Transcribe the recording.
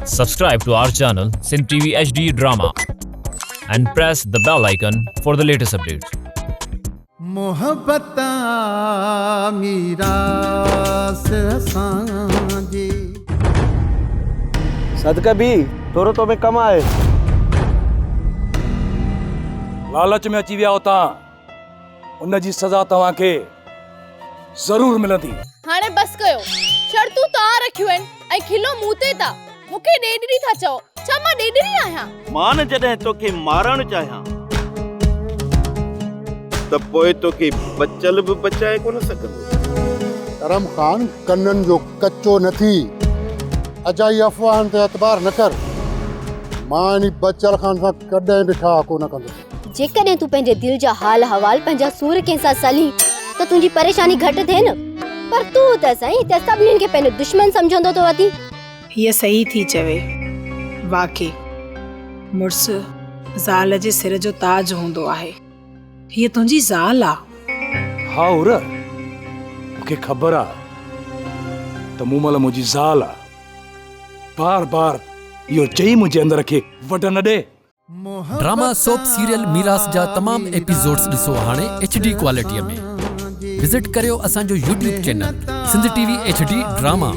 Subscribe to our channel Sindh TV HD Drama and press the bell icon for the latest updates. मोहब्बत मीरा से सांझे सदका भी थोरो तो में कम आहे। लालच में अची विया हो तव्हां, उन जी सज़ा तव्हांखे ज़रूर मिलंदी। हाणे बस कयो, शर्तूं तव्हां रखियूं आहिनि ऐं खिलो मूं ते था। मूंखे ॾेढड़ी था चओ, छा मां ॾेढड़ी आहियां? मां न जॾहिं तोखे मारणु चाहियां त पोइ तोखे बचल बि बचाए कोन सघंदो। करम खान कन्नन जो कच्चो न थी, अजाई अफ़वाहनि ते एतबार न कर। मां इन बचल खान सां कॾहिं बि ठा कोन कंदुसि। जेकॾहिं तूं पंहिंजे दिल जा हाल हवाल पंहिंजा सूर कंहिंसां सली त तुंहिंजी परेशानी घटि थिए न, पर तूं त सही त सभिनीनि खे पंहिंजो दुश्मन सम्झंदो तो अती। हीअ सही थी चवे, वाकई मुड़ुस ज़ाल जे सिर जो ताज हूंदो आहे। हीअ तुंहिंजी ज़ाल आ। हा उर, मूंखे ख़बर आ त मूं महिल मुंहिंजी ज़ाल आ। बार बार इहो चई मुंहिंजे अंदर खे वढ न ॾे। ड्रामा सोप सीरियल मीरास जा तमाम एपिसोड्स ॾिसो हाणे HD क्वालिटीअ में। विजिट करियो असांजो YouTube channel Sindh TV HD drama.